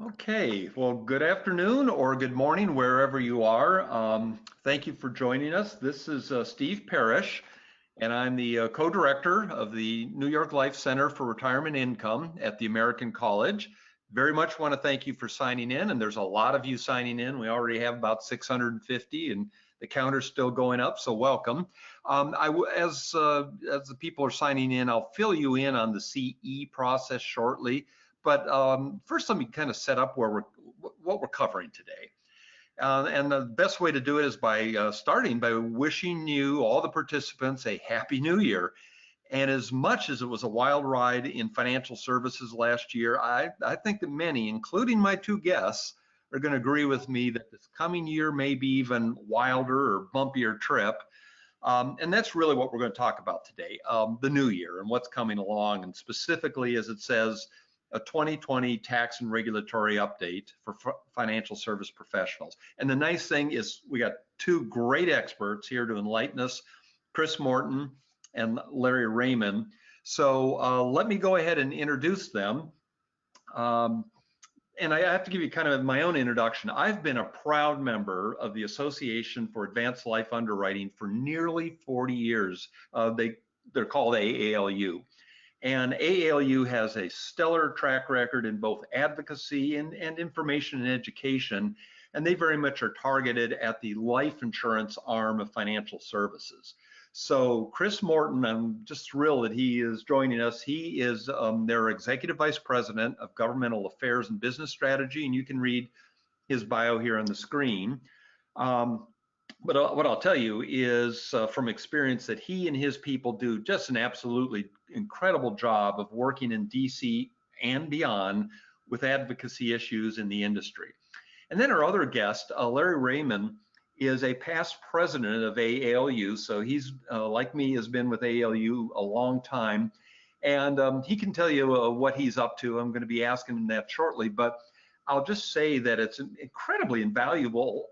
Okay, well, good afternoon or good morning, wherever you are. Thank you for joining us. This is Steve Parrish, and I'm the co-director of the New York Life Center for Retirement Income at the American College. Very much want to thank you for signing in, and there's a lot of you signing in. We already have about 650, and the counter's still going up, so welcome. As the people are signing in, I'll fill you in on the CE process shortly. But first, let me kind of set up what we're covering today. And the best way to do it is by starting by wishing you, all the participants, a happy new year. And as much as it was a wild ride in financial services last year, I think that many, including my two guests, are going to agree with me that this coming year may be even wilder or bumpier trip. And that's really what we're going to talk about today, the new year and what's coming along, and specifically, as it says, a 2020 tax and regulatory update for financial service professionals. And the nice thing is we got two great experts here to enlighten us, Chris Morton and Larry Raymond. So let me go ahead and introduce them. And I have to give you kind of my own introduction. I've been a proud member of the Association for Advanced Life Underwriting for nearly 40 years. They're called AALU. And AALU has a stellar track record in both advocacy and information and education, and they very much are targeted at the life insurance arm of financial services. So Chris Morton, I'm just thrilled that he is joining us. He is their Executive Vice President of Governmental Affairs and Business Strategy, and you can read his bio here on the screen. But what I'll tell you is from experience that he and his people do just an absolutely incredible job of working in DC and beyond with advocacy issues in the industry. And then our other guest, Larry Raymond, is a past president of AALU. So he's, like me, has been with AALU a long time. And he can tell you what he's up to. I'm going to be asking him that shortly. But I'll just say that it's incredibly invaluable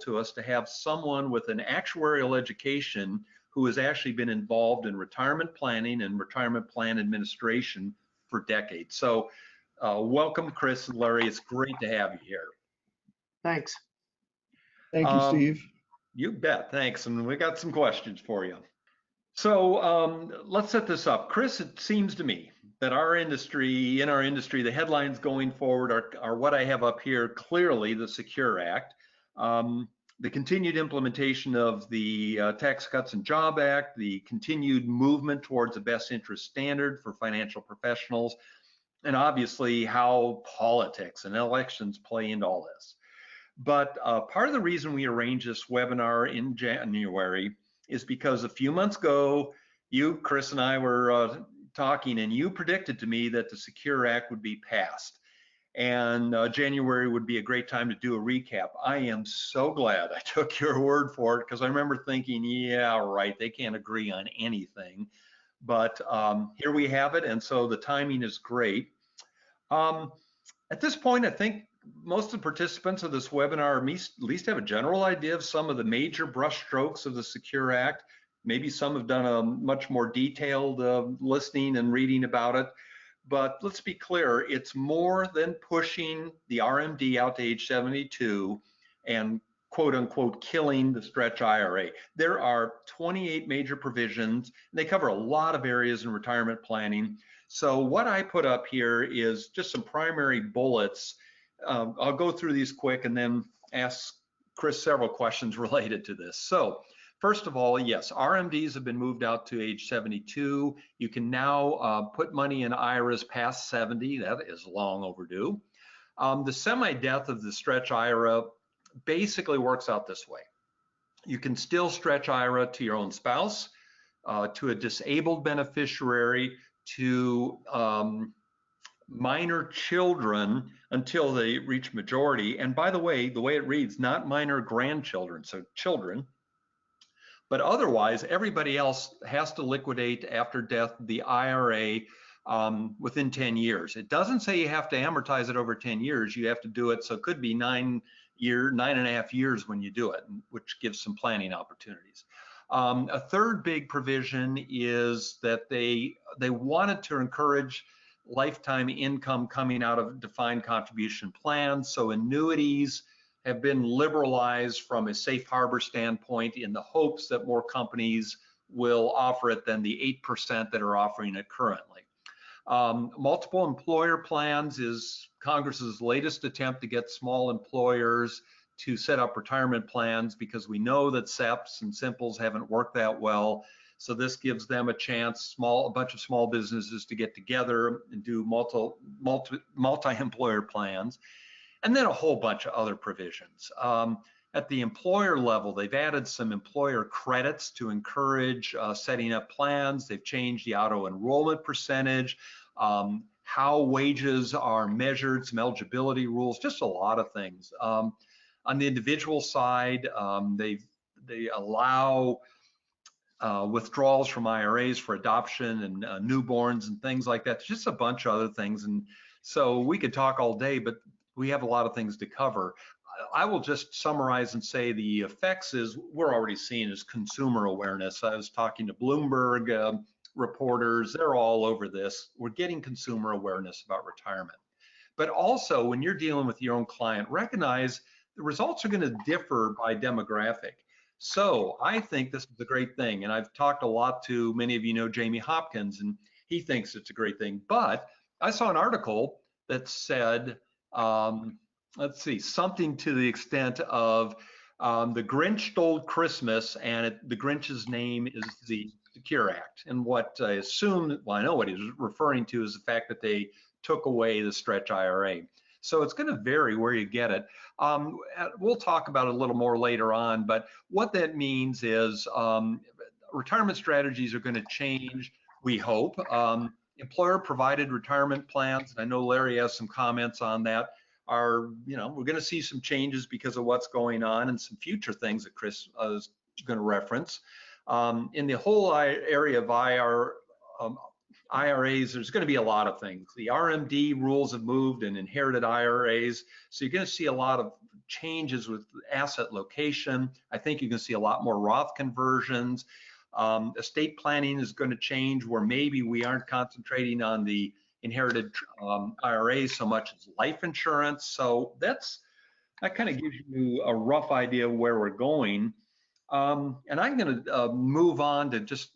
to us to have someone with an actuarial education who has actually been involved in retirement planning and retirement plan administration for decades. So welcome, Chris and Larry. It's great to have you here. Thanks. Thank you, Steve. You bet. Thanks. And we got some questions for you. So let's set this up. Chris, it seems to me that in our industry, the headlines going forward are what I have up here, clearly the SECUR Act, the continued implementation of the Tax Cuts and Jobs Act, the continued movement towards a best interest standard for financial professionals, and obviously how politics and elections play into all this. But part of the reason we arranged this webinar in January is because a few months ago, you, Chris, and I were talking, and you predicted to me that the SECUR Act would be passed, and January would be a great time to do a recap. I am so glad I took your word for it, because I remember thinking, yeah, right, they can't agree on anything. But here we have it, and so the timing is great. At this point, I think most of the participants of this webinar at least have a general idea of some of the major brushstrokes of the SECUR Act. Maybe some have done a much more detailed listening and reading about it. But let's be clear, it's more than pushing the RMD out to age 72 and quote unquote killing the stretch IRA. There are 28 major provisions, and they cover a lot of areas in retirement planning. So what I put up here is just some primary bullets. I'll go through these quick and then ask Chris several questions related to this. So first of all, yes, RMDs have been moved out to age 72. You can now put money in IRAs past 70. That is long overdue. The semi-death of the stretch IRA basically works out this way. You can still stretch IRA to your own spouse, to a disabled beneficiary, to minor children until they reach majority. And by the way it reads, not minor grandchildren, so children. But otherwise, everybody else has to liquidate after death the IRA within 10 years. It doesn't say you have to amortize it over 10 years. You have to do it, so it could be 9.5 years when you do it, which gives some planning opportunities. A third big provision is that they wanted to encourage lifetime income coming out of defined contribution plans. So annuities have been liberalized from a safe harbor standpoint in the hopes that more companies will offer it than the 8% that are offering it currently. Multiple employer plans is Congress's latest attempt to get small employers to set up retirement plans, because we know that SEPs and Simples haven't worked that well. So this gives them a chance, a bunch of small businesses, to get together and do multi-employer plans, and then a whole bunch of other provisions. At the employer level, they've added some employer credits to encourage setting up plans. They've changed the auto enrollment percentage, how wages are measured, some eligibility rules, just a lot of things. On the individual side, they allow withdrawals from IRAs for adoption and newborns and things like that. Just a bunch of other things. And so we could talk all day, but we have a lot of things to cover. I will just summarize and say the effects is we're already seeing is consumer awareness. I was talking to Bloomberg reporters, they're all over this. We're getting consumer awareness about retirement. But also, when you're dealing with your own client, recognize the results are going to differ by demographic. So I think this is a great thing. And I've talked a lot to, many of you know Jamie Hopkins, and he thinks it's a great thing. But I saw an article that said, let's see, something to the extent of the Grinch stole Christmas, and the Grinch's name is the SECUR Act. And what I assume, well, I know what he's referring to is the fact that they took away the stretch IRA. So it's going to vary where you get it. We'll talk about it a little more later on, but what that means is retirement strategies are going to change, we hope. Employer provided retirement plans, and I know Larry has some comments on that, are, we're going to see some changes because of what's going on and some future things that Chris is going to reference. In the whole area of IRAs, there's going to be a lot of things. The RMD rules have moved and inherited IRAs. So you're going to see a lot of changes with asset location. I think you're going to see a lot more Roth conversions. Estate planning is going to change, where maybe we aren't concentrating on the inherited IRAs so much as life insurance. So that kind of gives you a rough idea of where we're going. And I'm going to move on to just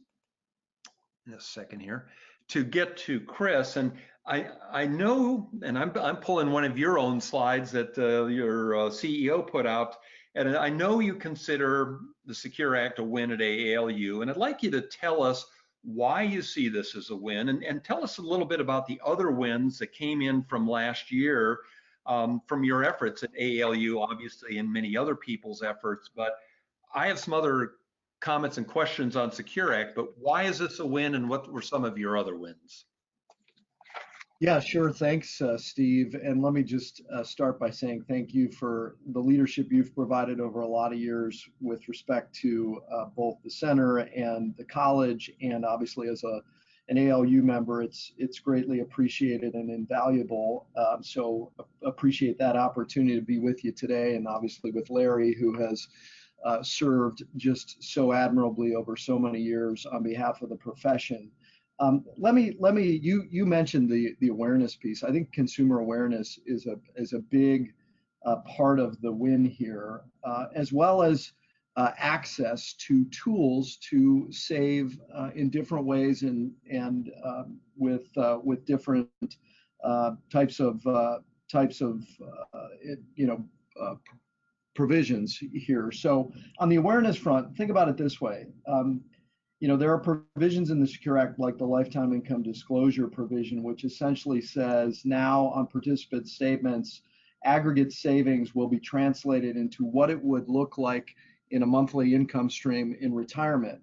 in a second here to get to Chris. And I know, and I'm pulling one of your own slides that your CEO put out, and I know you consider the SECUR Act a win at ALU, and I'd like you to tell us why you see this as a win, and tell us a little bit about the other wins that came in from last year from your efforts at ALU, obviously, and many other people's efforts. But I have some other comments and questions on SECUR Act, but why is this a win, and what were some of your other wins? Yeah, sure. Thanks, Steve. And let me just start by saying thank you for the leadership you've provided over a lot of years with respect to both the center and the college, and obviously as an ALU member, it's greatly appreciated and invaluable. So appreciate that opportunity to be with you today, and obviously with Larry, who has served just so admirably over so many years on behalf of the profession. You mentioned the awareness piece. I think consumer awareness is a big part of the win here, as well as access to tools to save in different ways and with different types of provisions here. So on the awareness front, think about it this way. There are provisions in the SECUR Act, like the lifetime income disclosure provision, which essentially says now on participant statements, aggregate savings will be translated into what it would look like in a monthly income stream in retirement.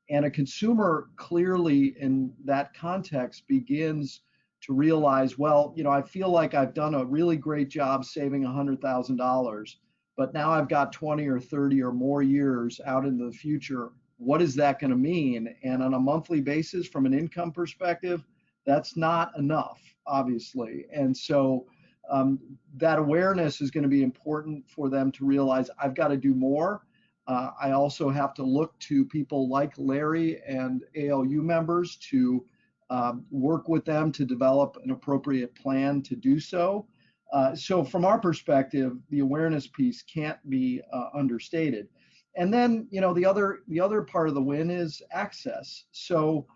And a consumer clearly in that context begins to realize, well, I feel like I've done a really great job saving $100,000, but now I've got 20 or 30 or more years out into the future. What is that going to mean? And on a monthly basis, from an income perspective, that's not enough, obviously. And so that awareness is going to be important for them to realize I've got to do more. I also have to look to people like Larry and ALU members to work with them to develop an appropriate plan to do so. So from our perspective, the awareness piece can't be understated. And then, the other part of the win is access. So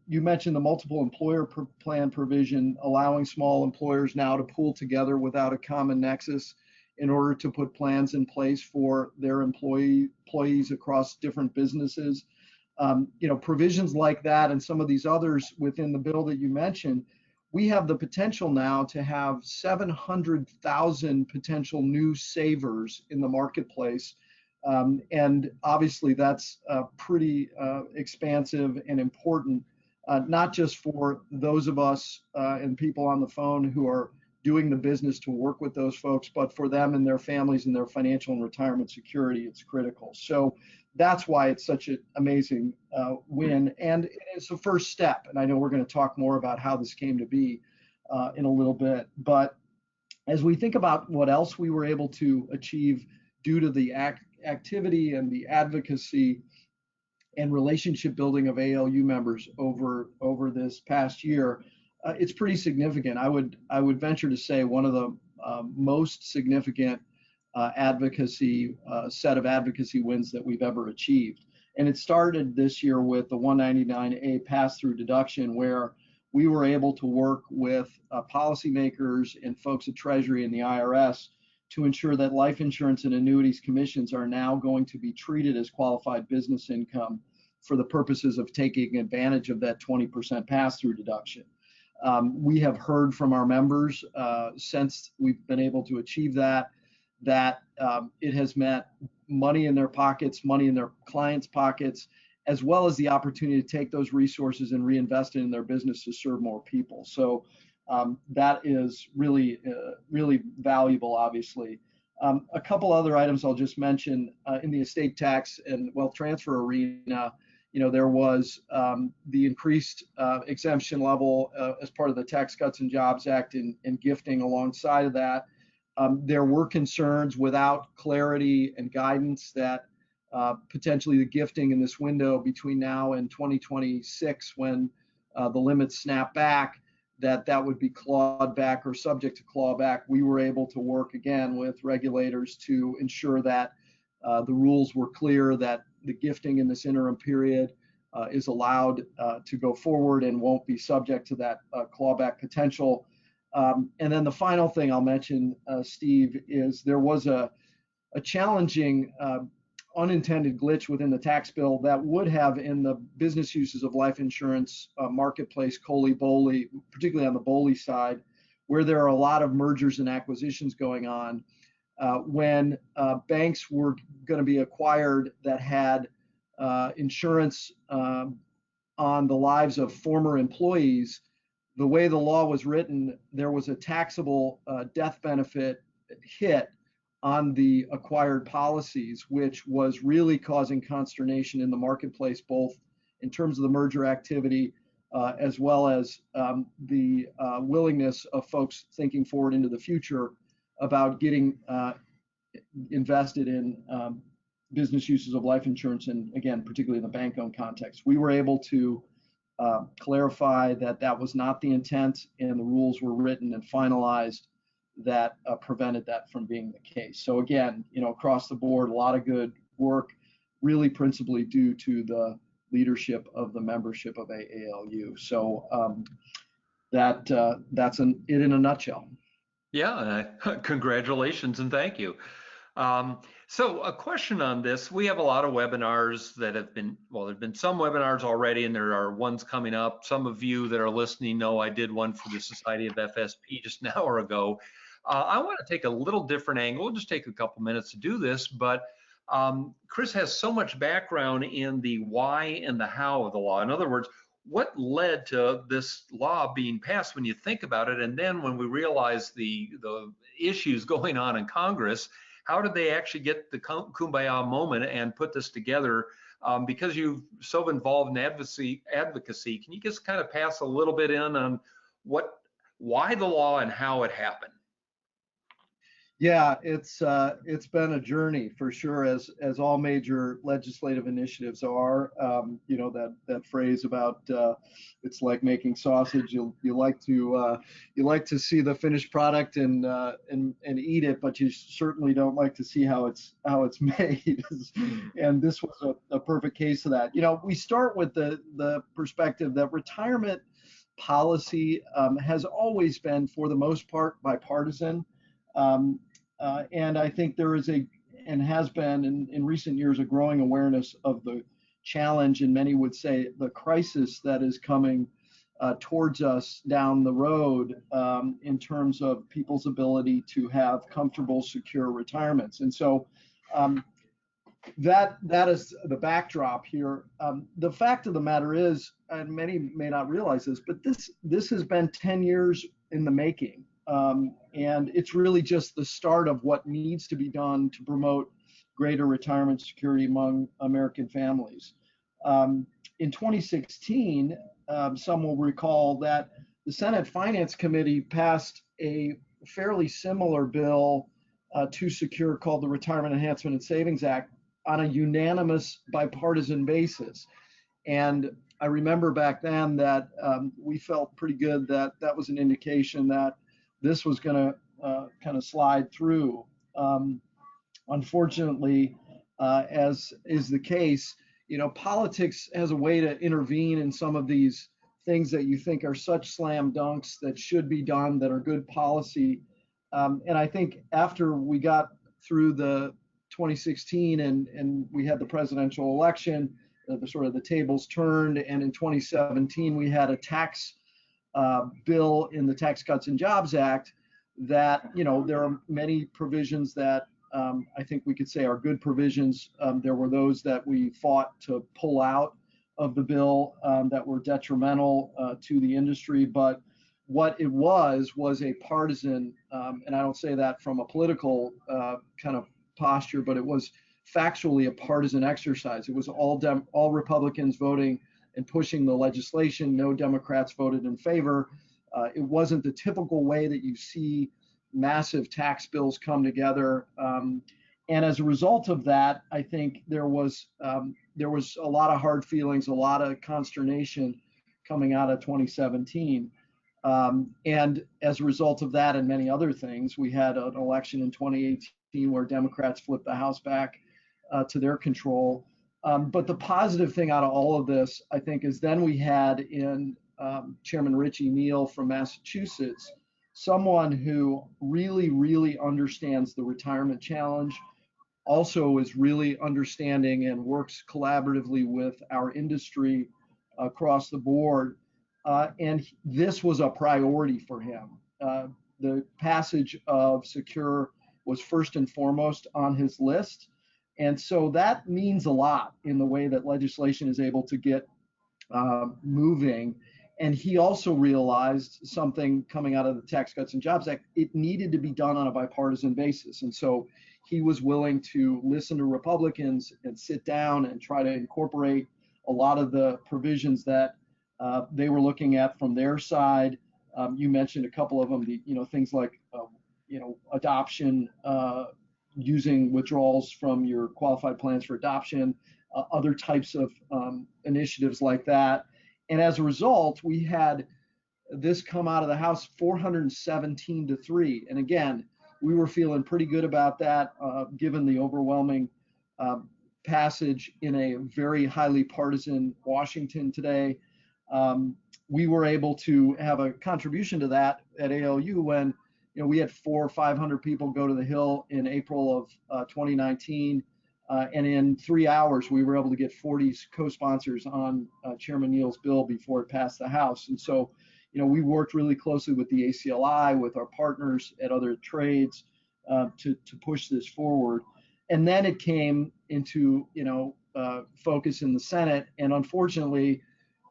you mentioned the multiple employer plan provision, allowing small employers now to pool together without a common nexus in order to put plans in place for their employees across different businesses. Provisions like that and some of these others within the bill that you mentioned, we have the potential now to have 700,000 potential new savers in the marketplace. And obviously that's pretty expansive and important, not just for those of us and people on the phone who are doing the business to work with those folks, but for them and their families and their financial and retirement security, it's critical. So that's why it's such an amazing win. And it's the first step. And I know we're going to talk more about how this came to be in a little bit. But as we think about what else we were able to achieve due to the activity and the advocacy and relationship building of ALU members over this past year, it's pretty significant. I would venture to say one of the most significant set of advocacy wins that we've ever achieved. And it started this year with the 199A pass-through deduction, where we were able to work with policymakers and folks at Treasury and the IRS to ensure that life insurance and annuities commissions are now going to be treated as qualified business income for the purposes of taking advantage of that 20% pass-through deduction. We have heard from our members since we've been able to achieve that it has meant money in their pockets, money in their clients' pockets, as well as the opportunity to take those resources and reinvest it in their business to serve more people. So that is really, really valuable, obviously. A couple other items I'll just mention in the estate tax and wealth transfer arena. There was the increased exemption level as part of the Tax Cuts and Jobs Act and gifting alongside of that. There were concerns without clarity and guidance that potentially the gifting in this window between now and 2026, when the limits snap back, that would be clawed back or subject to clawback. We were able to work again with regulators to ensure that the rules were clear, that the gifting in this interim period is allowed to go forward and won't be subject to that clawback potential. And then the final thing I'll mention, Steve, is there was a challenging unintended glitch within the tax bill that would have in the business uses of life insurance marketplace, COLI-BOLI, particularly on the BOLI side, where there are a lot of mergers and acquisitions going on. When banks were going to be acquired that had insurance on the lives of former employees, the way the law was written, there was a taxable death benefit hit on the acquired policies, which was really causing consternation in the marketplace, both in terms of the merger activity, as well as the willingness of folks thinking forward into the future about getting invested in business uses of life insurance, and again, particularly in the bank-owned context. We were able to clarify that that was not the intent, and the rules were written and finalized that prevented that from being the case. So again, across the board, a lot of good work, really principally due to the leadership of the membership of AALU. So that's it in a nutshell. Yeah, congratulations and thank you. So a question on this, we have a lot of webinars that have been, well, there've been some webinars already and there are ones coming up. Some of you that are listening know I did one for the Society of FSP just an hour ago. I want to take a little different angle. It'll just take a couple minutes to do this, but Chris has so much background in the why and the how of the law. In other words, what led to this law being passed when you think about it, and then when we realize the issues going on in Congress, how did they actually get the kumbaya moment and put this together? Because you're so involved in advocacy, can you just kind of pass a little bit in on why the law and how it happened? Yeah, it's been a journey for sure, as all major legislative initiatives are. You know, that phrase about it's like making sausage. You like to see the finished product and eat it, but you certainly don't like to see how it's made. And this was a perfect case of that. You know, we start with the perspective that retirement policy has always been, for the most part, bipartisan. Um, and I think there is and has been in recent years, a growing awareness of the challenge, and many would say the crisis that is coming towards us down the road in terms of people's ability to have comfortable, secure retirements. And so um, that is the backdrop here. The fact of the matter is, and many may not realize this, but this has been 10 years in the making. And it's really just the start of what needs to be done to promote greater retirement security among American families. In 2016, some will recall that the Senate Finance Committee passed a fairly similar bill to SECUR, called the Retirement Enhancement and Savings Act, on a unanimous bipartisan basis. And I remember back then that we felt pretty good that that was an indication that this was going to kind of slide through. Unfortunately, as is the case, you know, politics has a way to intervene in some of these things that you think are such slam dunks that should be done, that are good policy. And I think after we got through the 2016 and we had the presidential election, the tables turned, and in 2017 we had a tax bill in the Tax Cuts and Jobs Act that, you know, there are many provisions that I think we could say are good provisions. There were those that we fought to pull out of the bill that were detrimental to the industry. But what it was a partisan, and I don't say that from a political kind of posture, but it was factually a partisan exercise. It was all Republicans voting and pushing the legislation. No Democrats voted in favor. It wasn't the typical way that you see massive tax bills come together. And as a result of that, I think there was a lot of hard feelings, a lot of consternation coming out of 2017. And as a result of that and many other things, we had an election in 2018 where Democrats flipped the House back to their control. But the positive thing out of all of this, I think, is then we had in Chairman Richie Neal from Massachusetts, someone who really, really understands the retirement challenge, also is really understanding and works collaboratively with our industry across the board. And this was a priority for him. The passage of SECUR was first and foremost on his list. And so that means a lot in the way that legislation is able to get moving. And he also realized something coming out of the Tax Cuts and Jobs Act: it needed to be done on a bipartisan basis. And so he was willing to listen to Republicans and sit down and try to incorporate a lot of the provisions that they were looking at from their side. You mentioned a couple of them, things like, adoption, using withdrawals from your qualified plans for adoption, other types of initiatives like that. And as a result, we had this come out of the House 417-3. And again, we were feeling pretty good about that, given the overwhelming passage in a very highly partisan Washington today. We were able to have a contribution to that at ALU when, we had 400 or 500 people go to the Hill in April of 2019. And in 3 hours, we were able to get 40 co-sponsors on Chairman Neal's bill before it passed the House. And so, we worked really closely with the ACLI, with our partners at other trades to push this forward. And then it came into, focus in the Senate. And unfortunately,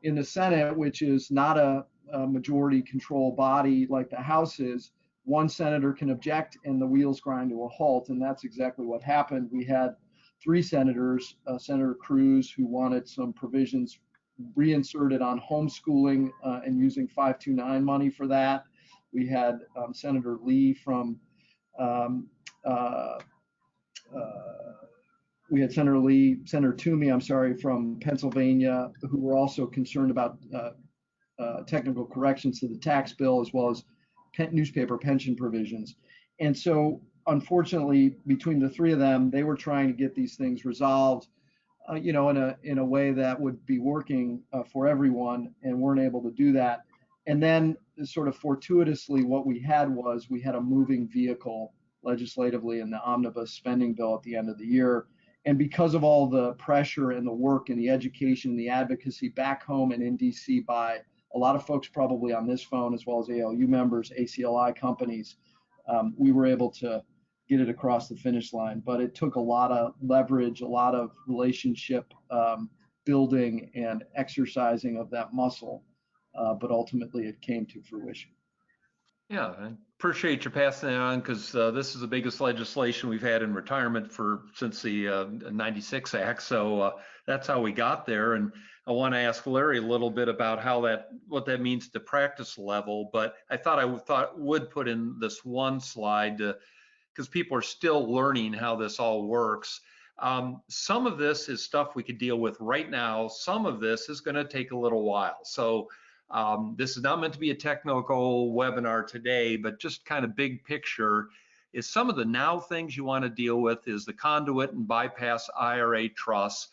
in the Senate, which is not a majority control body like the House is, one senator can object and the wheels grind to a halt. And that's exactly what happened. We had 3 senators, Senator Cruz, who wanted some provisions reinserted on homeschooling and using 529 money for that. We had Senator Lee from Um, uh, we had Senator Toomey, I'm sorry, from Pennsylvania, who were also concerned about technical corrections to the tax bill as well as newspaper pension provisions. And so, unfortunately, between the three of them, they were trying to get these things resolved, in a way that would be working for everyone, and weren't able to do that. And then, sort of fortuitously, what we had a moving vehicle legislatively in the omnibus spending bill at the end of the year. And because of all the pressure and the work and the education, the advocacy back home and in DC by a lot of folks probably on this phone, as well as ALU members, ACLI companies, we were able to get it across the finish line. But it took a lot of leverage, a lot of relationship building and exercising of that muscle. But ultimately it came to fruition. Yeah, I appreciate you passing it on, because this is the biggest legislation we've had in retirement since the 96 Act. So that's how we got there. And I want to ask Larry a little bit about what that means to practice level. But I thought would put in this one slide because people are still learning how this all works. Some of this is stuff we could deal with right now. Some of this is going to take a little while. So this is not meant to be a technical webinar today, but just kind of big picture is some of the now things you want to deal with is the conduit and bypass IRA trusts.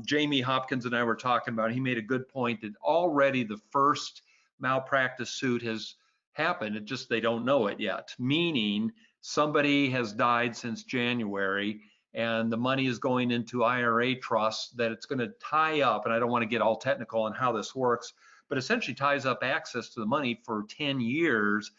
Jamie Hopkins and I were talking about, he made a good point that already the first malpractice suit has happened. It just, they don't know it yet, meaning somebody has died since January and the money is going into IRA trusts that it's going to tie up, and I don't want to get all technical on how this works, but essentially ties up access to the money for 10 years,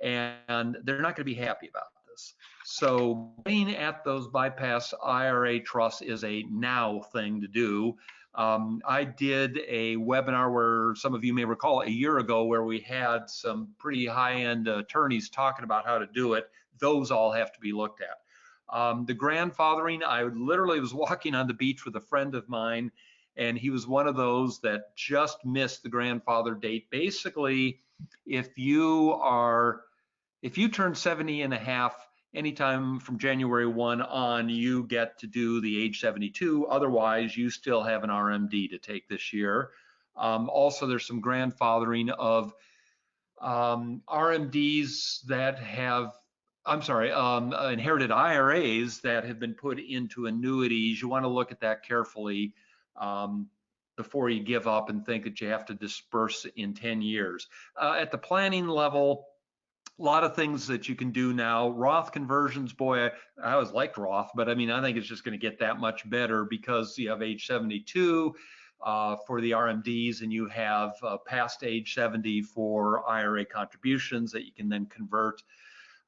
and they're not going to be happy about this. So getting at those bypass IRA trusts is a now thing to do. I did a webinar where some of you may recall a year ago where we had some pretty high-end attorneys talking about how to do it. Those all have to be looked at. The grandfathering, I literally was walking on the beach with a friend of mine, and he was one of those that just missed the grandfather date. Basically, if you turn 70 and a half, anytime from January 1 on, you get to do the age 72. Otherwise, you still have an RMD to take this year. Also, there's some grandfathering of RMDs that have, inherited IRAs that have been put into annuities. You want to look at that carefully before you give up and think that you have to disperse in 10 years. At the planning level, a lot of things that you can do now. Roth conversions, boy, I always liked Roth, but I think it's just going to get that much better because you have age 72 for the RMDs, and you have past age 70 for IRA contributions that you can then convert.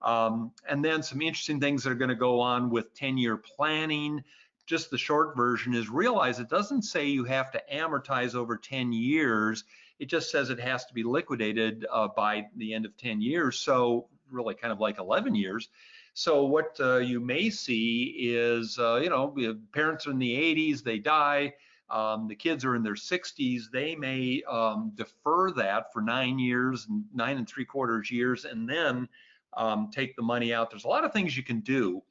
And then some interesting things that are going to go on with 10-year planning. Just the short version is realize it doesn't say you have to amortize over 10 years. It just says it has to be liquidated by the end of 10 years. So really kind of like 11 years. So what you may see is, parents are in the 80s, they die. The kids are in their 60s. They may defer that for 9 years, 9 3/4 years, and then take the money out. There's a lot of things you can do.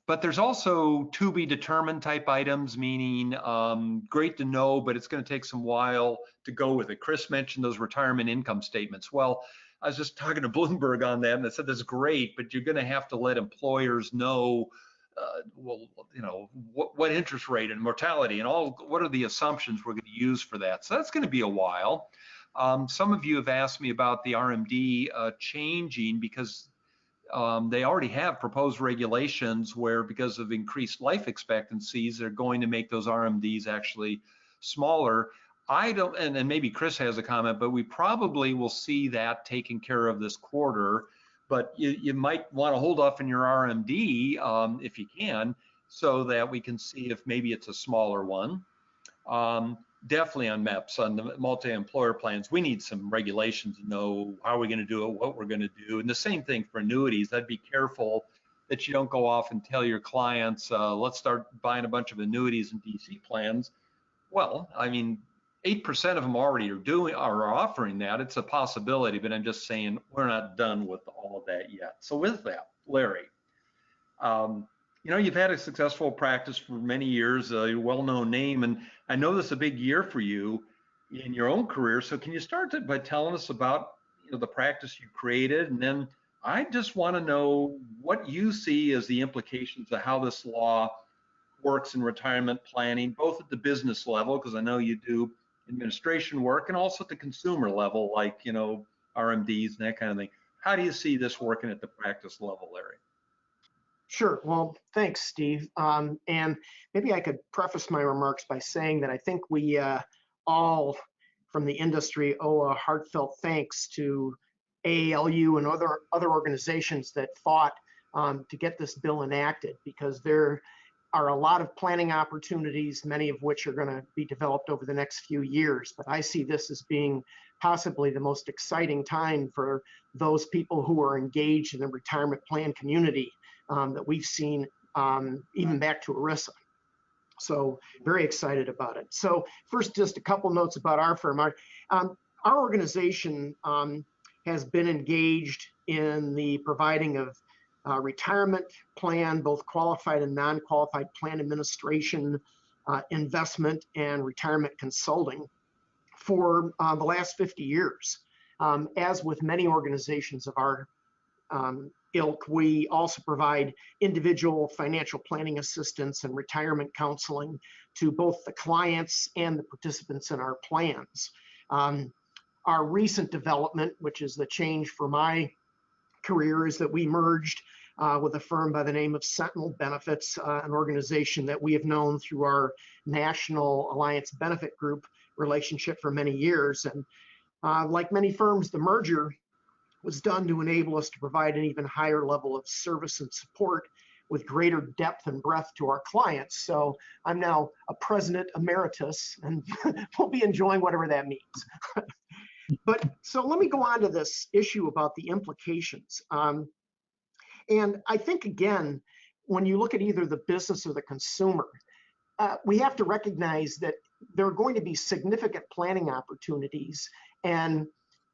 But there's also to be determined type items, meaning great to know, but it's going to take some while to go with it. Chris mentioned those retirement income statements. Well, I was just talking to Bloomberg on that, and they said that's great, but you're going to have to let employers know, what interest rate and mortality and what are the assumptions we're going to use for that. So that's going to be a while. Some of you have asked me about the RMD changing because they already have proposed regulations where, because of increased life expectancies, they're going to make those RMDs actually smaller. I don't, and maybe Chris has a comment, but we probably will see that taken care of this quarter. But you might want to hold off in your RMD if you can, so that we can see if maybe it's a smaller one. Definitely on MEPs, on the multi-employer plans, we need some regulations to know how we're going to do it, what we're going to do. And the same thing for annuities. I'd be careful that you don't go off and tell your clients, let's start buying a bunch of annuities and DC plans. Well, 8% of them already are offering that. It's a possibility, but I'm just saying we're not done with all of that yet. So with that, Larry, you've had a successful practice for many years, a well-known name, and I know this is a big year for you in your own career. So can you start by telling us about the practice you created, and then I just want to know what you see as the implications of how this law works in retirement planning, both at the business level, because I know you do administration work, and also at the consumer level, like RMDs and that kind of thing. How do you see this working at the practice level, Larry? Sure. Well, thanks, Steve. And maybe I could preface my remarks by saying that I think we all from the industry owe a heartfelt thanks to ALU and other organizations that fought to get this bill enacted, because there are a lot of planning opportunities, many of which are going to be developed over the next few years. But I see this as being possibly the most exciting time for those people who are engaged in the retirement plan community that we've seen even back to ERISA. So very excited about it. So first, just a couple notes about our firm. Our organization has been engaged in the providing of retirement plan, both qualified and non-qualified plan administration, investment, and retirement consulting for the last 50 years. As with many organizations of our ilk, we also provide individual financial planning assistance and retirement counseling to both the clients and the participants in our plans. Our recent development, which is the change for my career, is that we merged with a firm by the name of Sentinel Benefits, an organization that we have known through our National Alliance Benefit Group relationship for many years. And like many firms, the merger was done to enable us to provide an even higher level of service and support with greater depth and breadth to our clients. So I'm now a president emeritus, and we'll be enjoying whatever that means. But so let me go on to this issue about the implications. And I think, again, when you look at either the business or the consumer, we have to recognize that there are going to be significant planning opportunities, and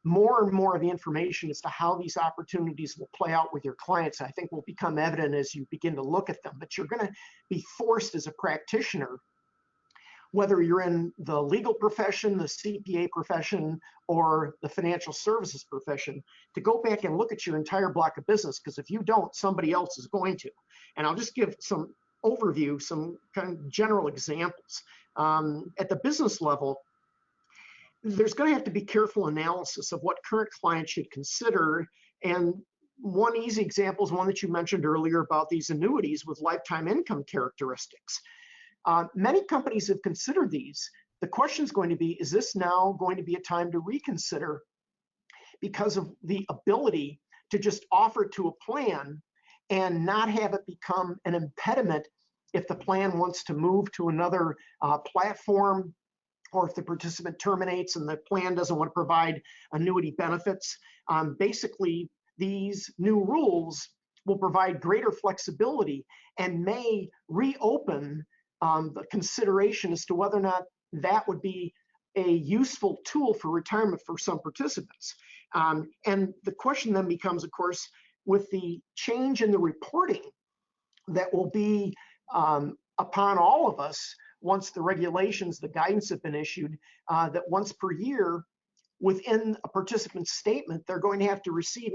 more and more of the information as to how these opportunities will play out with your clients, I think, will become evident as you begin to look at them. But you're going to be forced as a practitioner, whether you're in the legal profession, the CPA profession, or the financial services profession, to go back and look at your entire block of business, because if you don't, somebody else is going to. And I'll just give some overview, some kind of general examples. At the business level, there's going to have to be careful analysis of what current clients should consider. And one easy example is one that you mentioned earlier about these annuities with lifetime income characteristics. Many companies have considered these. The question is going to be, is this now going to be a time to reconsider because of the ability to just offer to a plan and not have it become an impediment if the plan wants to move to another platform, or if the participant terminates and the plan doesn't want to provide annuity benefits. Basically, these new rules will provide greater flexibility and may reopen the consideration as to whether or not that would be a useful tool for retirement for some participants. And the question then becomes, of course, with the change in the reporting that will be upon all of us once the regulations, the guidance have been issued, that once per year within a participant's statement, they're going to have to receive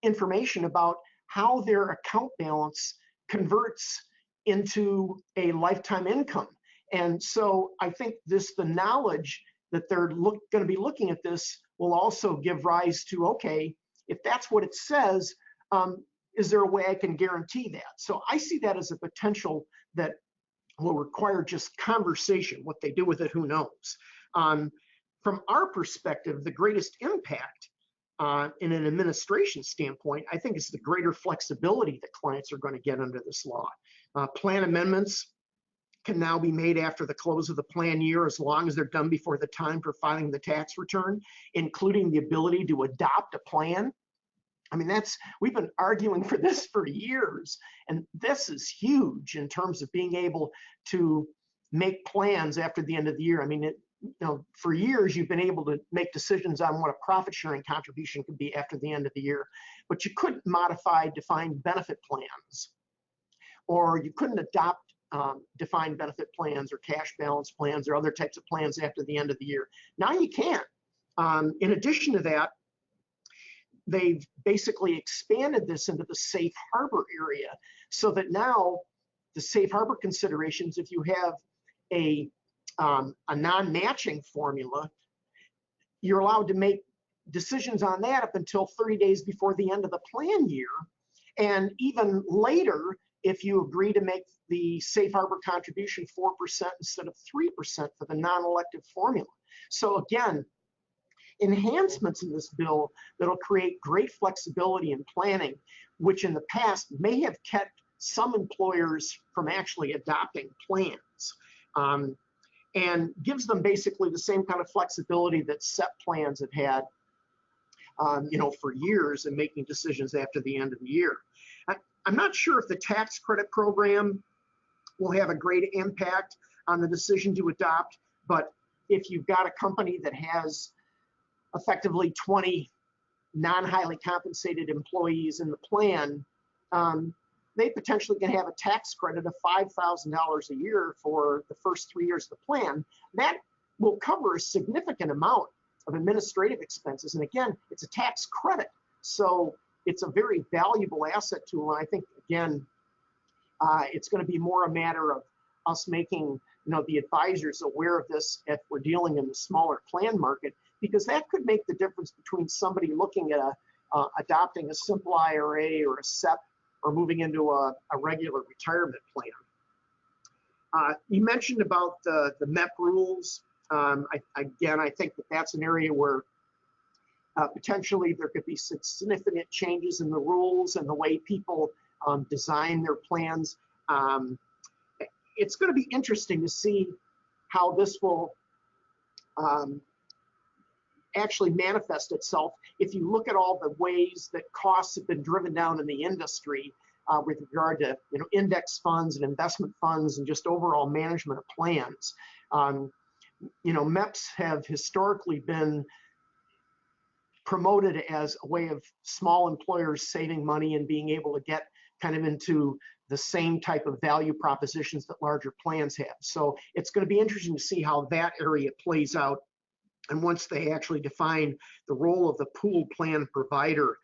information about how their account balance converts into a lifetime income. And so I think the knowledge that they're going to be looking at this will also give rise to, okay, if that's what it says, is there a way I can guarantee that? So I see that as a potential that will require just conversation. What they do with it, who knows? From our perspective, the greatest impact in an administration standpoint, I think, is the greater flexibility that clients are going to get under this law. Plan amendments can now be made after the close of the plan year, as long as they're done before the time for filing the tax return, including the ability to adopt a plan. I mean, we've been arguing for this for years, and this is huge in terms of being able to make plans after the end of the year. I mean, for years, you've been able to make decisions on what a profit sharing contribution could be after the end of the year, but you couldn't modify defined benefit plans, or you couldn't adopt defined benefit plans or cash balance plans or other types of plans after the end of the year. Now you can. In addition to that, they've basically expanded this into the safe harbor area, so that now the safe harbor considerations, if you have a non-matching formula, you're allowed to make decisions on that up until 30 days before the end of the plan year. And even later, if you agree to make the safe harbor contribution 4% instead of 3% for the non-elective formula. So again, enhancements in this bill that'll create great flexibility in planning, which in the past may have kept some employers from actually adopting plans, and gives them basically the same kind of flexibility that SEP plans have had for years in making decisions after the end of the year. I'm not sure if the tax credit program will have a great impact on the decision to adopt, but if you've got a company that has effectively 20 non-highly compensated employees in the plan, they potentially can have a tax credit of $5,000 a year for the first 3 years of the plan. That will cover a significant amount of administrative expenses. And again, it's a tax credit. So it's a very valuable asset tool. And I think, again, it's going to be more a matter of us making the advisors aware of this if we're dealing in the smaller plan market, because that could make the difference between somebody looking at adopting a simple IRA or a SEP or moving into a regular retirement plan. You mentioned about the MEP rules. Again, I think that that's an area where potentially there could be significant changes in the rules and the way people design their plans. It's going to be interesting to see how this will actually manifest itself if you look at all the ways that costs have been driven down in the industry with regard to index funds and investment funds and just overall management of plans. MEPs have historically been promoted as a way of small employers saving money and being able to get kind of into the same type of value propositions that larger plans have. So it's going to be interesting to see how that area plays out. And once they actually define the role of the pooled plan provider,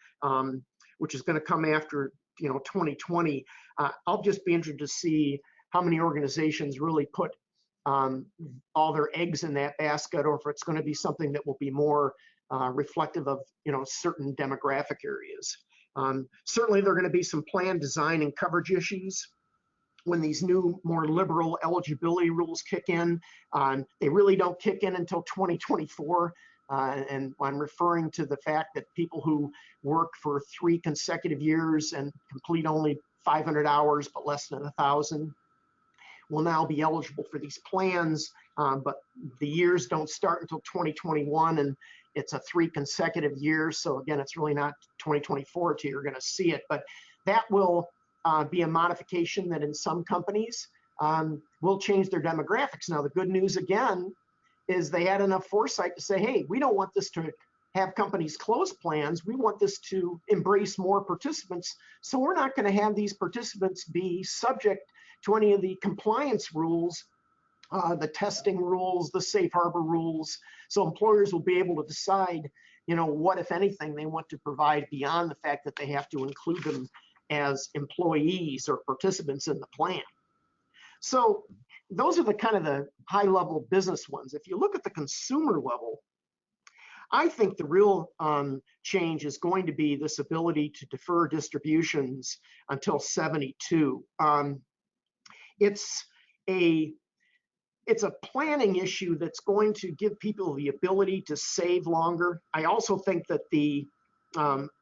which is going to come after 2020, I'll just be interested to see how many organizations really put all their eggs in that basket, or if it's going to be something that will be more reflective of certain demographic areas. Certainly, there are going to be some plan design and coverage issues when these new, more liberal eligibility rules kick in. They really don't kick in until 2024. And I'm referring to the fact that people who work for 3 consecutive years and complete only 500 hours, but less than 1,000, will now be eligible for these plans. But the years don't start until 2021, and it's a 3 consecutive years. So again, it's really not 2024 till you're going to see it. But that will be a modification that in some companies will change their demographics. Now, the good news again is they had enough foresight to say, hey, we don't want this to have companies close plans. We want this to embrace more participants. So we're not going to have these participants be subject to any of the compliance rules, the testing rules, the safe harbor rules. So employers will be able to decide, what, if anything, they want to provide beyond the fact that they have to include them as employees or participants in the plan. So those are the kind of the high level business ones. If you look at the consumer level, I think the real change is going to be this ability to defer distributions until 72. It's a planning issue that's going to give people the ability to save longer. I also think that the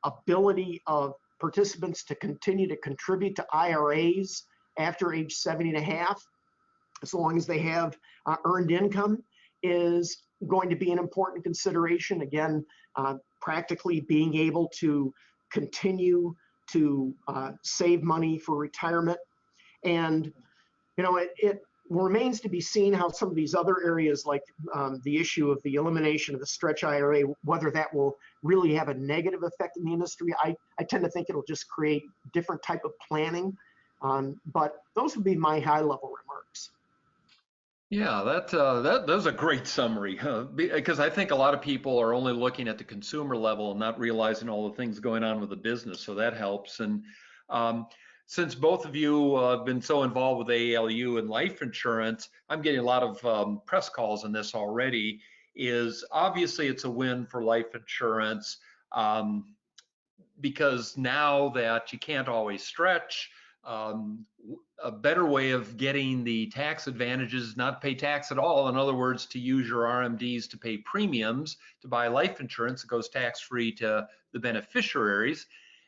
ability of participants to continue to contribute to IRAs after age 70.5, as long as they have earned income, is going to be an important consideration. Again, practically being able to continue to save money for retirement. And remains to be seen how some of these other areas, like the issue of the elimination of the stretch IRA, whether that will really have a negative effect in the industry. I tend to think it'll just create different type of planning. But those would be my high-level remarks. Yeah, that was a great summary, because I think a lot of people are only looking at the consumer level and not realizing all the things going on with the business. So that helps. And since both of you have been so involved with ALU and life insurance, I'm getting a lot of press calls on this already. Is obviously it's a win for life insurance, because now that you can't always stretch, a better way of getting the tax advantages is not pay tax at all. In other words, to use your RMDs to pay premiums to buy life insurance. It goes tax-free to the beneficiaries.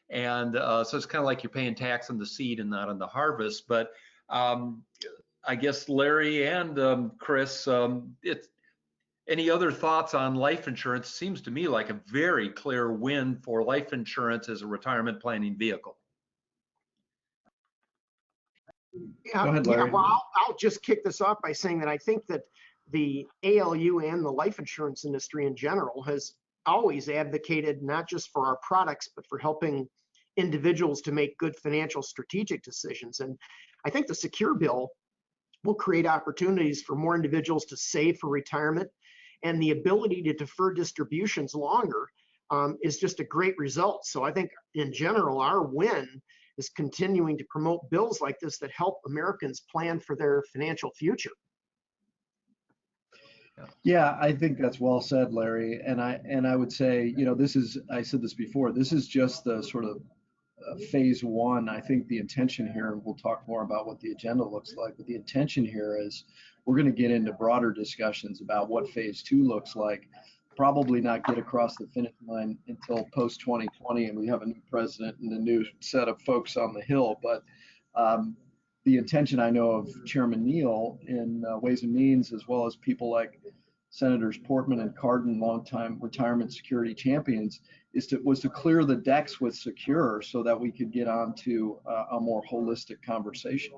And so it's kind of like you're paying tax on the seed and not on the harvest. But I guess Larry and Chris, any other thoughts on life insurance? Seems to me like a very clear win for life insurance as a retirement planning vehicle. Go ahead, Larry. Yeah, well, I'll just kick this off by saying that I think that the ALU and the life insurance industry in general has always advocated not just for our products, but for helping individuals to make good financial strategic decisions. And I think the SECUR bill will create opportunities for more individuals to save for retirement, and the ability to defer distributions longer is just a great result. So I think in general, our win is continuing to promote bills like this that help Americans plan for their financial future. Yeah, I think that's well said, Larry. And I would say, this is, I said this before, this is just the sort of phase one. I think the intention here, and we'll talk more about what the agenda looks like, but the intention here is we're going to get into broader discussions about what phase two looks like. Probably not get across the finish line until post 2020, and we have a new president and a new set of folks on the Hill. But the intention, I know, of Chairman Neal in Ways and Means, as well as people like Senators Portman and Cardin, longtime retirement security champions, was to clear the decks with SECUR so that we could get on to a more holistic conversation.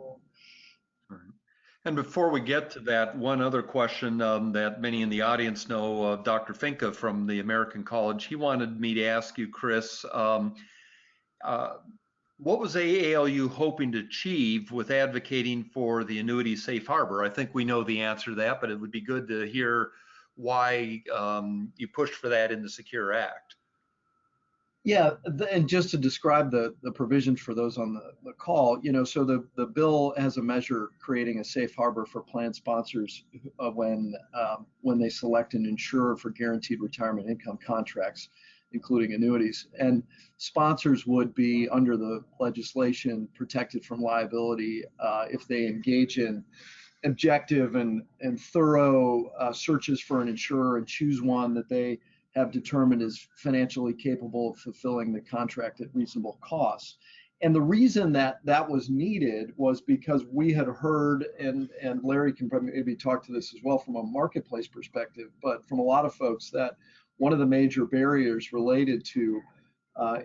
And before we get to that, one other question that many in the audience know, Dr. Finca from the American College, he wanted me to ask you, Chris, what was AALU hoping to achieve with advocating for the annuity safe harbor? I think we know the answer to that, but it would be good to hear why you pushed for that in the SECUR Act. Yeah, and just to describe the provisions for those on the call, so the bill has a measure creating a safe harbor for plan sponsors when they select an insurer for guaranteed retirement income contracts, including annuities. And sponsors would be, under the legislation, protected from liability if they engage in objective and thorough searches for an insurer and choose one that they have determined is financially capable of fulfilling the contract at reasonable cost. And the reason that was needed was because we had heard, and Larry can probably maybe talk to this as well from a marketplace perspective, but from a lot of folks, that one of the major barriers related to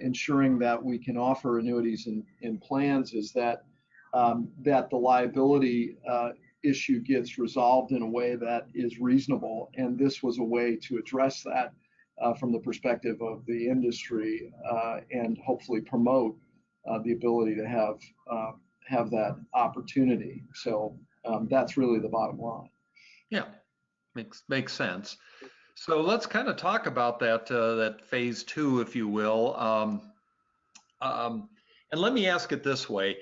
ensuring that we can offer annuities in plans is that the liability issue gets resolved in a way that is reasonable. And this was a way to address that from the perspective of the industry and hopefully promote the ability to have that opportunity. So that's really the bottom line. Yeah, makes sense. So let's kind of talk about that phase two, if you will. And let me ask it this way.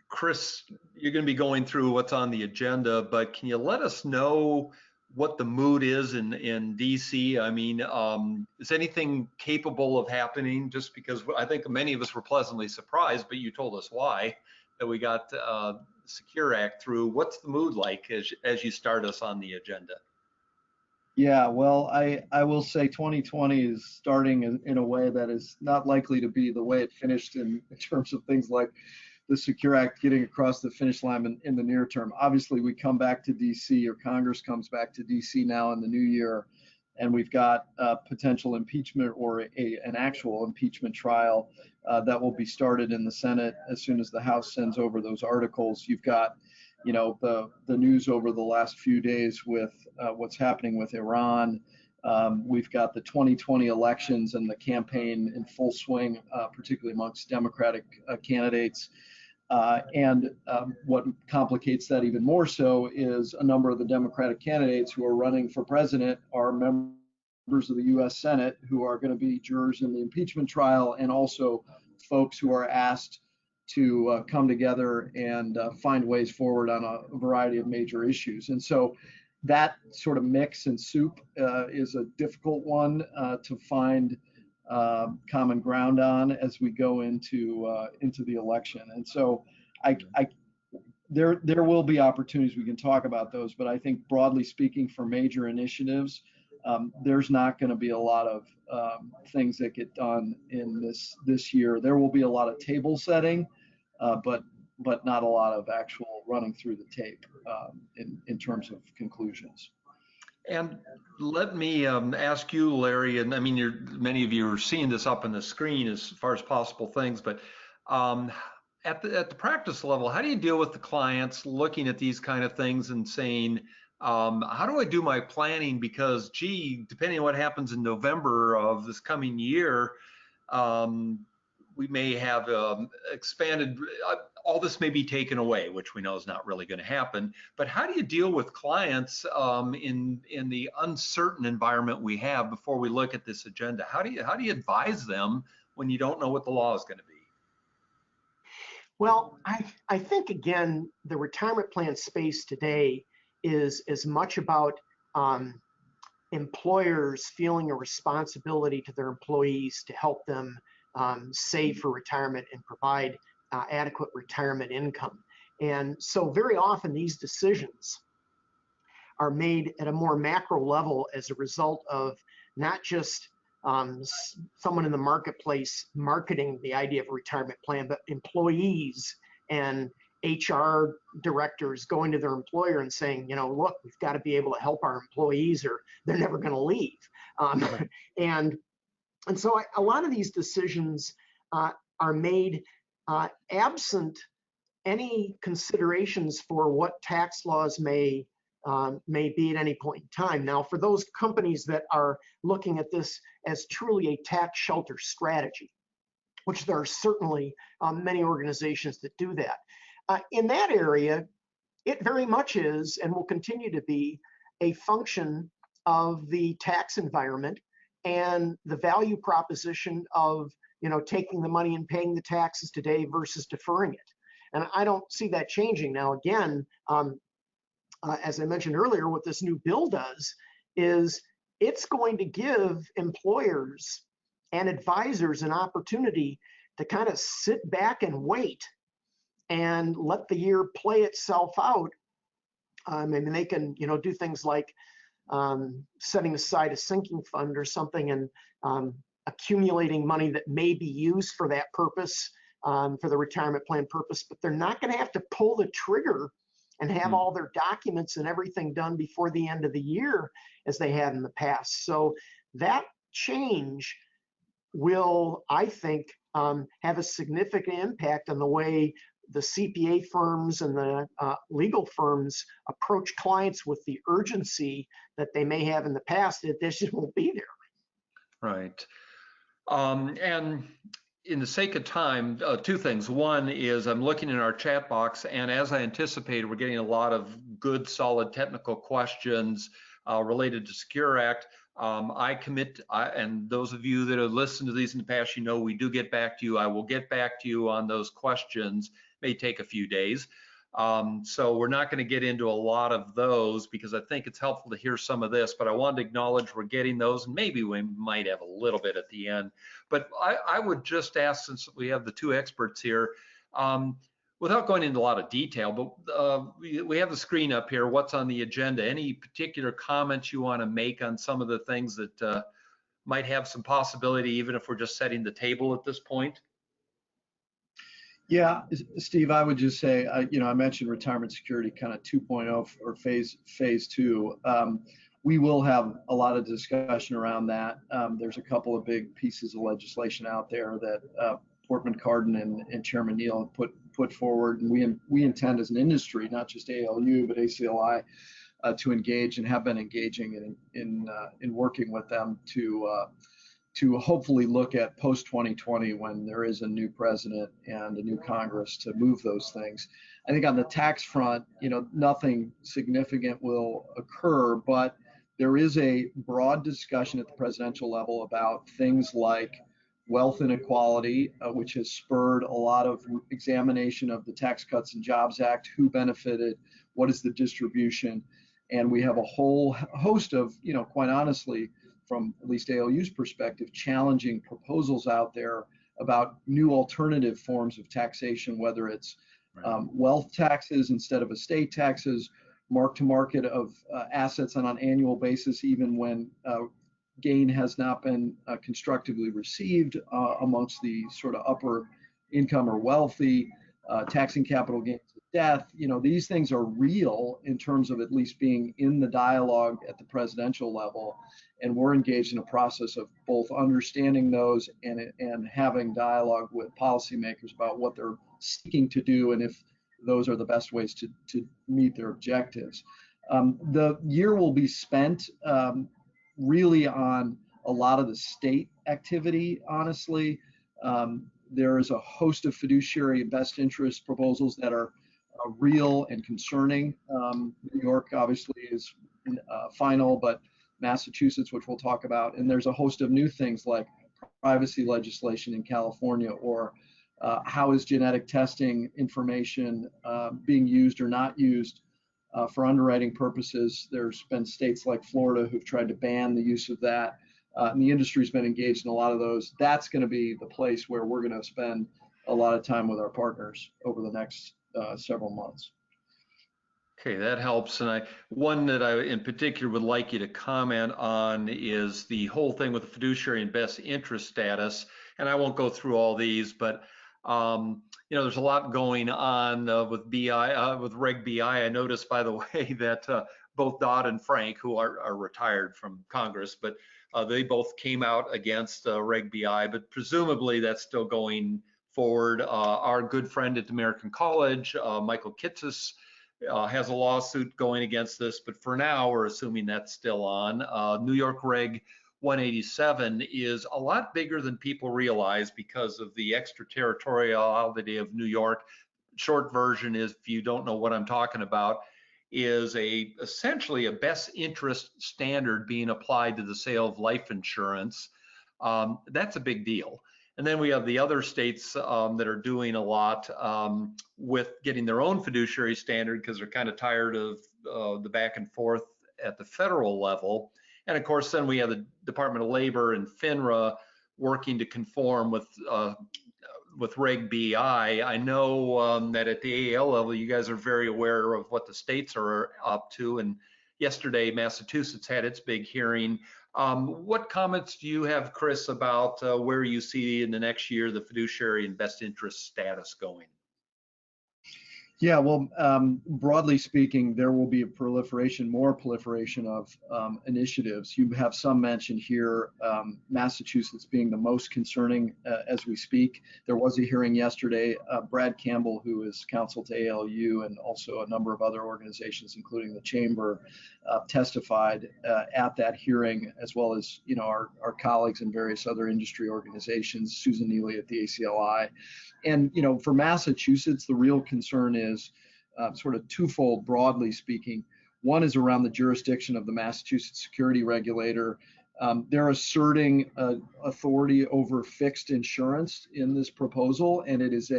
Chris, you're going to be going through what's on the agenda, but can you let us know what the mood is in DC? I mean, is anything capable of happening? Just because I think many of us were pleasantly surprised, but you told us why, that we got the SECUR Act through. What's the mood like as you start us on the agenda? Yeah, well, I will say 2020 is starting in a way that is not likely to be the way it finished in terms of things like the SECUR Act getting across the finish line in the near term. Obviously, we come back to DC, or Congress comes back to DC now in the new year, and we've got potential impeachment or an actual impeachment trial that will be started in the Senate as soon as the House sends over those articles. You've got the news over the last few days with what's happening with Iran. We've got the 2020 elections and the campaign in full swing, particularly amongst Democratic candidates. And what complicates that even more so is a number of the Democratic candidates who are running for president are members of the U.S. Senate who are going to be jurors in the impeachment trial, and also folks who are asked to come together and find ways forward on a variety of major issues. And so that sort of mix and soup is a difficult one to find common ground on as we go into the election. And so there will be opportunities, we can talk about those, but I think broadly speaking for major initiatives, there's not going to be a lot of things that get done in this year. There will be a lot of table setting, but not a lot of actual running through the tape in terms of conclusions. And let me ask you, Larry, and I mean, many of you are seeing this up on the screen as far as possible things, but at the practice level, how do you deal with the clients looking at these kind of things and saying, how do I do my planning? Because, gee, depending on what happens in November of this coming year, we may have expanded, all this may be taken away, which we know is not really going to happen. But how do you deal with clients in the uncertain environment we have before we look at this agenda? How do you advise them when you don't know what the law is going to be? Well, I think, again, the retirement plan space today is as much about employers feeling a responsibility to their employees to help them save for retirement and provide adequate retirement income. And so very often these decisions are made at a more macro level as a result of not just someone in the marketplace marketing the idea of a retirement plan, but employees and HR directors going to their employer and saying, look, we've got to be able to help our employees or they're never going to leave. And so a lot of these decisions are made absent any considerations for what tax laws may be at any point in time. Now, for those companies that are looking at this as truly a tax shelter strategy, which there are certainly many organizations that do that, in that area, it very much is and will continue to be a function of the tax environment and the value proposition of taking the money and paying the taxes today versus deferring it. And I don't see that changing. Now, again, as I mentioned earlier, what this new bill does is it's going to give employers and advisors an opportunity to kind of sit back and wait and let the year play itself out. And they can, do things like setting aside a sinking fund or something and accumulating money that may be used for that purpose, for the retirement plan purpose, but they're not going to have to pull the trigger and have all their documents and everything done before the end of the year as they had in the past. So that change will, I think, have a significant impact on the way the CPA firms and the legal firms approach clients with the urgency that they may have in the past. This just won't be there. Right. And in the sake of time, two things. One is I'm looking in our chat box, and as I anticipated, we're getting a lot of good, solid technical questions related to SECUR Act. I commit, and those of you that have listened to these in the past, we do get back to you. I will get back to you on those questions. May take a few days. So we're not going to get into a lot of those because I think it's helpful to hear some of this, but I wanted to acknowledge we're getting those, and maybe we might have a little bit at the end. But I would just ask, since we have the two experts here, without going into a lot of detail, but we have the screen up here, what's on the agenda. Any particular comments you want to make on some of the things that might have some possibility, even if we're just setting the table at this point? Yeah, Steve, I would just say, I mentioned retirement security kind of 2.0 or phase two. We will have a lot of discussion around that. There's a couple of big pieces of legislation out there that Portman Cardin and Chairman Neal have put forward, and we intend as an industry, not just ALU, but ACLI, to engage and have been engaging in working with them to hopefully look at post 2020 when there is a new president and a new Congress to move those things. I think on the tax front, nothing significant will occur, but there is a broad discussion at the presidential level about things like wealth inequality, which has spurred a lot of examination of the Tax Cuts and Jobs Act, who benefited, what is the distribution, and we have a whole host of, quite honestly, from at least ALU's perspective, challenging proposals out there about new alternative forms of taxation, whether it's wealth taxes instead of estate taxes, mark to market of assets on an annual basis, even when gain has not been constructively received amongst the sort of upper income or wealthy, taxing capital gains of death. These things are real in terms of at least being in the dialogue at the presidential level. And we're engaged in a process of both understanding those and having dialogue with policymakers about what they're seeking to do and if those are the best ways to meet their objectives. The year will be spent really on a lot of the state activity, honestly. There is a host of fiduciary and best interest proposals that are real and concerning. New York obviously is final, but Massachusetts, which we'll talk about, and there's a host of new things like privacy legislation in California, or how is genetic testing information being used or not used for underwriting purposes. There's been states like Florida who've tried to ban the use of that. And the industry's been engaged in a lot of those. That's going to be the place where we're going to spend a lot of time with our partners over the next several months. Okay, that helps. And one that I in particular would like you to comment on is the whole thing with the fiduciary and best interest status. And I won't go through all these, but there's a lot going on with BI, with Reg BI. I noticed, by the way, that both Dodd and Frank, who are retired from Congress, but they both came out against Reg BI, but presumably that's still going forward. Our good friend at American College, Michael Kitsis, has a lawsuit going against this, but for now we're assuming that's still on. New York Reg 187 is a lot bigger than people realize because of the extraterritoriality of New York. Short version is, if you don't know what I'm talking about, is essentially a best interest standard being applied to the sale of life insurance. That's a big deal. And then we have the other states that are doing a lot with getting their own fiduciary standard because they're kind of tired of the back and forth at the federal level. And of course, then we have the Department of Labor and FINRA working to conform with Reg BI. I know that at the AAL level, you guys are very aware of what the states are up to. And yesterday, Massachusetts had its big hearing. What comments do you have, Chris, about where you see in the next year the fiduciary and best interest status going? Yeah, well, broadly speaking, there will be more proliferation of initiatives. You have some mentioned here, Massachusetts being the most concerning as we speak. There was a hearing yesterday. Brad Campbell, who is counsel to ALU and also a number of other organizations, including the Chamber, testified at that hearing, as well as our colleagues in various other industry organizations, Susan Neely at the ACLI. And for Massachusetts, the real concern is sort of twofold, broadly speaking. One is around the jurisdiction of the Massachusetts security regulator. They're asserting authority over fixed insurance in this proposal, and it is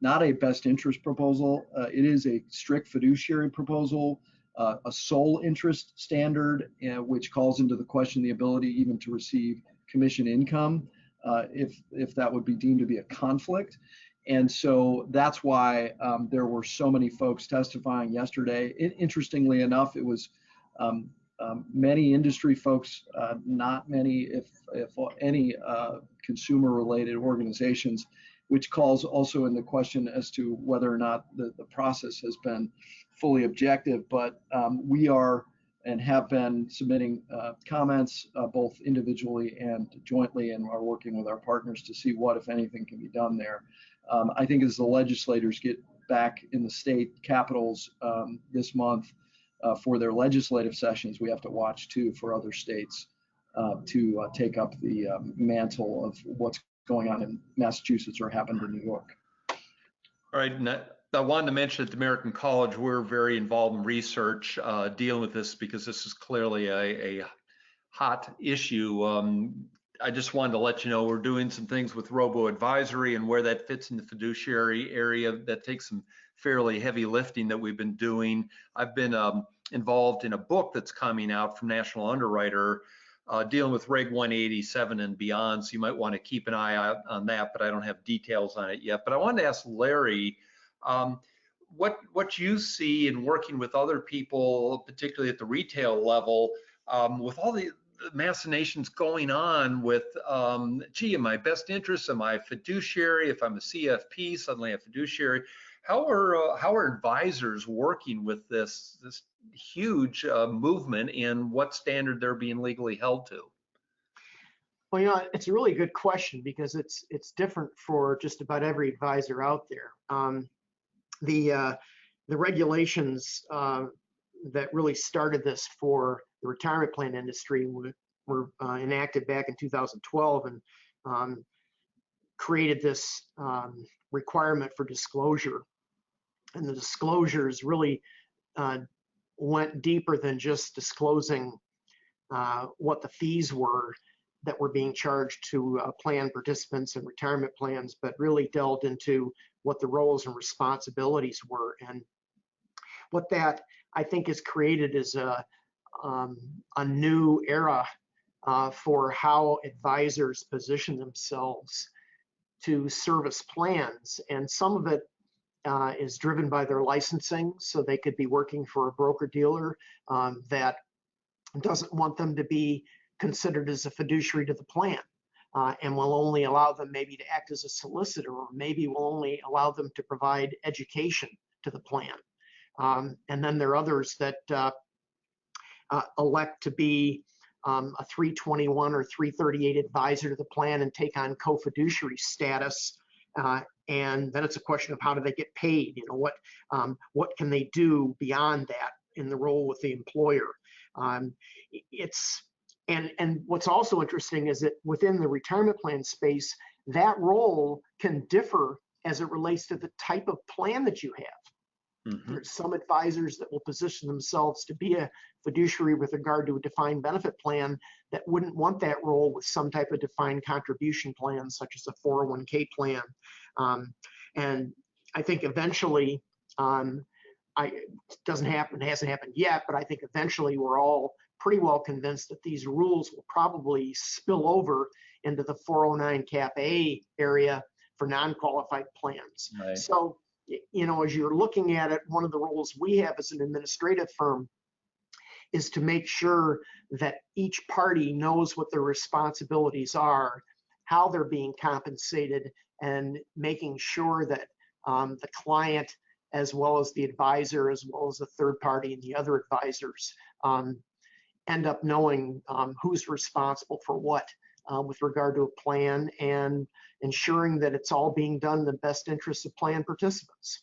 not a best interest proposal. It is a strict fiduciary proposal, a sole interest standard, which calls into the question the ability even to receive commission income. If that would be deemed to be a conflict. And so that's why there were so many folks testifying yesterday. Interestingly enough, it was many industry folks, not many, if any, consumer-related organizations, which calls also into question as to whether or not the process has been fully objective. But we are and have been submitting comments both individually and jointly, and are working with our partners to see what, if anything, can be done there. I think as the legislators get back in the state capitals this month for their legislative sessions, we have to watch too for other states to take up the mantle of what's going on in Massachusetts or happened in New York. All right, and I wanted to mention at the American College, we're very involved in research dealing with this because this is clearly a hot issue. I just wanted to let you know we're doing some things with robo-advisory and where that fits in the fiduciary area. That takes some fairly heavy lifting that we've been doing. I've been involved in a book that's coming out from National Underwriter dealing with Reg 187 and beyond, so you might want to keep an eye out on that, but I don't have details on it yet. But I wanted to ask Larry, what you see in working with other people, particularly at the retail level, with all the machinations going on with, gee, in my best interest, am I a fiduciary? If I'm a CFP, suddenly a fiduciary. How are advisors working with this huge movement, and what standard they're being legally held to? Well, you know, it's a really good question because it's different for just about every advisor out there. The regulations that really started this for the retirement plan industry were enacted back in 2012 and created this requirement for disclosure. And the disclosures really went deeper than just disclosing what the fees were that were being charged to plan participants and retirement plans, but really delved into what the roles and responsibilities were. And what that, I think, has created is a new era for how advisors position themselves to service plans. And some of it is driven by their licensing, so they could be working for a broker-dealer that doesn't want them to be considered as a fiduciary to the plan and will only allow them maybe to act as a solicitor, or maybe will only allow them to provide education to the plan. And then there are others that elect to be a 321 or 338 advisor to the plan and take on co-fiduciary status. And then it's a question of how do they get paid? You know, what can they do beyond that in the role with the employer? And what's also interesting is that within the retirement plan space, that role can differ as it relates to the type of plan that you have. Mm-hmm. There's some advisors that will position themselves to be a fiduciary with regard to a defined benefit plan that wouldn't want that role with some type of defined contribution plan, such as a 401k plan. And I think eventually, it doesn't happen, it hasn't happened yet, but I think eventually we're all pretty well convinced that these rules will probably spill over into the 409 Cap A area for non-qualified plans. Right. So, you know, as you're looking at it, one of the roles we have as an administrative firm is to make sure that each party knows what their responsibilities are, how they're being compensated, and making sure that the client, as well as the advisor, as well as the third party and the other advisors, end up knowing who's responsible for what with regard to a plan, and ensuring that it's all being done in the best interest of plan participants.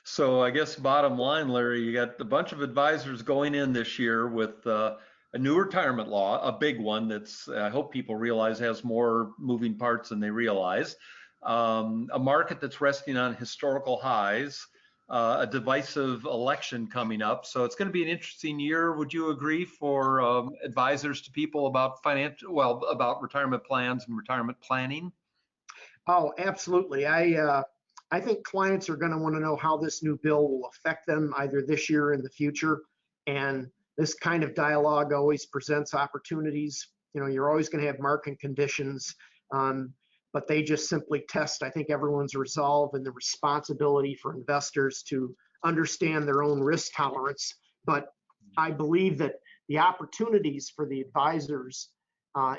So I guess bottom line, Larry, you got a bunch of advisors going in this year with a new retirement law, a big one that's, I hope people realize, has more moving parts than they realize, a market that's resting on historical highs, a divisive election coming up. So it's going to be an interesting year. Would you agree, for advisors to people about about retirement plans and retirement planning? Oh, absolutely. I think clients are going to want to know how this new bill will affect them either this year or in the future. And this kind of dialogue always presents opportunities. You know, you're always going to have market conditions, but they just simply test, I think, everyone's resolve and the responsibility for investors to understand their own risk tolerance. But I believe that the opportunities for the advisors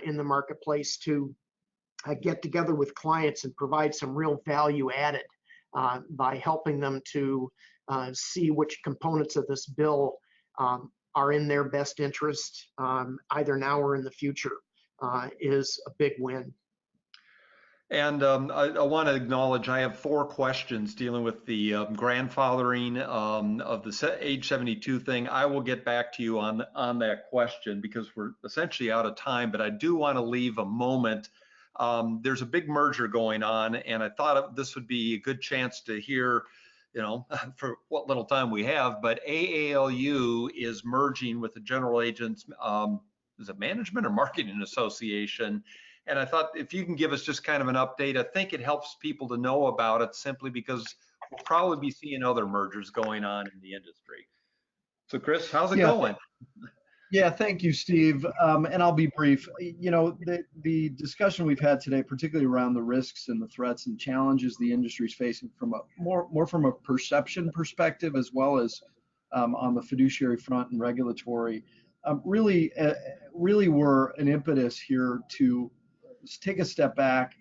in the marketplace to get together with clients and provide some real value added by helping them to see which components of this bill are in their best interest, either now or in the future, is a big win. And I want to acknowledge I have 4 questions dealing with the grandfathering of the age 72 thing. I will get back to you on that question because we're essentially out of time, but I do want to leave a moment. There's a big merger going on, and I thought this would be a good chance to hear, you know, for what little time we have, but AALU is merging with the General Agents, is it Management or Marketing Association? And I thought if you can give us just kind of an update, I think it helps people to know about it simply because we'll probably be seeing other mergers going on in the industry. So Chris, how's it Yeah, going? yeah, thank you, Steve. And I'll be brief. You know, the discussion we've had today, particularly around the risks and the threats and challenges the industry is facing from a more from a perception perspective, as well as on the fiduciary front and regulatory, really were an impetus here to take a step back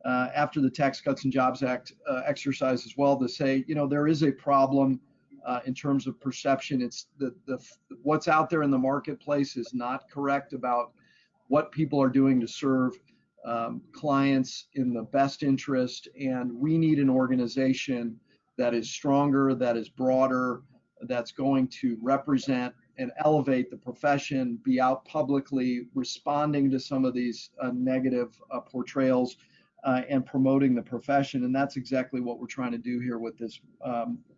after the Tax Cuts and Jobs Act exercise as well, to say, you know, there is a problem in terms of perception. It's what's out there in the marketplace is not correct about what people are doing to serve clients in the best interest. And we need an organization that is stronger, that is broader, that's going to represent and elevate the profession, be out publicly responding to some of these negative portrayals and promoting the profession. And that's exactly what we're trying to do here with this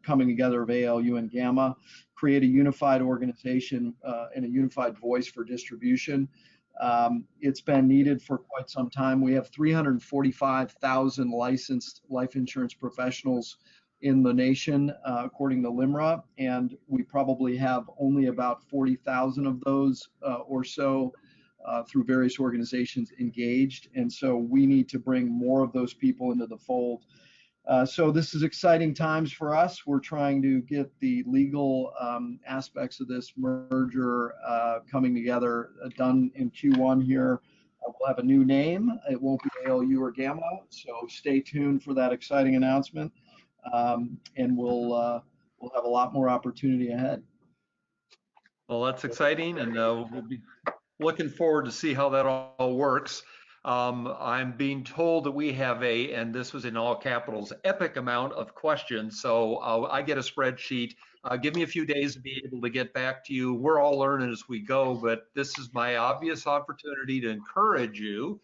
coming together of ALU and Gamma, create a unified organization and a unified voice for distribution. It's been needed for quite some time. We have 345,000 licensed life insurance professionals in the nation, according to LIMRA, and we probably have only about 40,000 of those or so through various organizations engaged. And so we need to bring more of those people into the fold. So this is exciting times for us. We're trying to get the legal aspects of this merger coming together done in Q1 here. We'll have a new name. It won't be ALU or Gamma, so stay tuned for that exciting announcement. And we'll have a lot more opportunity ahead. Well, that's exciting, and we'll be looking forward to see how that all works. I'm being told that we have and this was in all capitals, epic amount of questions. So I get a spreadsheet. Give me a few days to be able to get back to you. We're all learning as we go, but this is my obvious opportunity to encourage you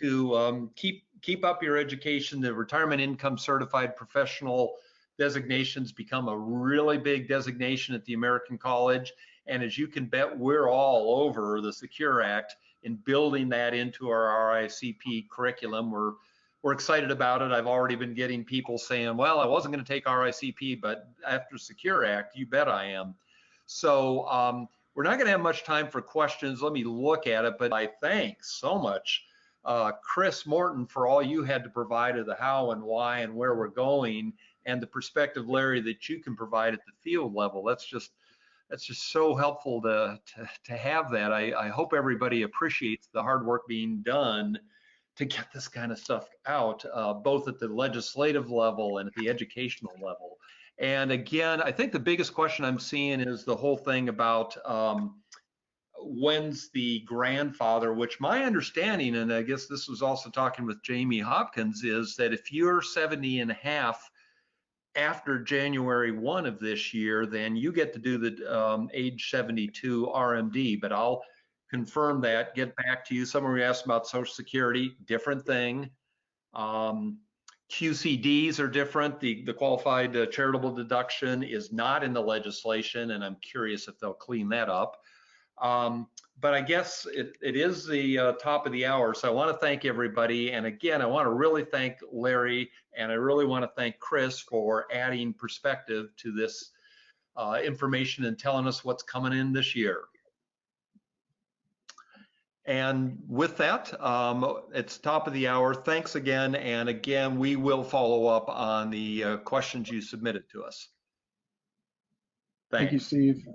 to keep up your education. The retirement income certified professional designations become a really big designation at the American College. And as you can bet, we're all over the SECUR Act in building that into our RICP curriculum. We're excited about it. I've already been getting people saying, well, I wasn't going to take RICP, but after SECUR Act, you bet I am. So we're not going to have much time for questions. Let me look at it, but I thank so much Chris Morton for all you had to provide of the how and why and where we're going, and the perspective, Larry, that you can provide at the field level. That's just so helpful to have that. I hope everybody appreciates the hard work being done to get this kind of stuff out, both at the legislative level and at the educational level. And again, I think the biggest question I'm seeing is the whole thing about when's the grandfather, which my understanding, and I guess this was also talking with Jamie Hopkins, is that if you're 70 and a half after January 1 of this year, then you get to do the age 72 RMD. But I'll confirm that, get back to you. Someone asked about Social Security, different thing. QCDs are different. The qualified charitable deduction is not in the legislation, and I'm curious if they'll clean that up. But I guess it is the top of the hour. So I want to thank everybody. And again, I want to really thank Larry, and I really want to thank Chris for adding perspective to this information and telling us what's coming in this year. And with that, it's top of the hour. Thanks again. And again, we will follow up on the questions you submitted to us. Thank you, Steve.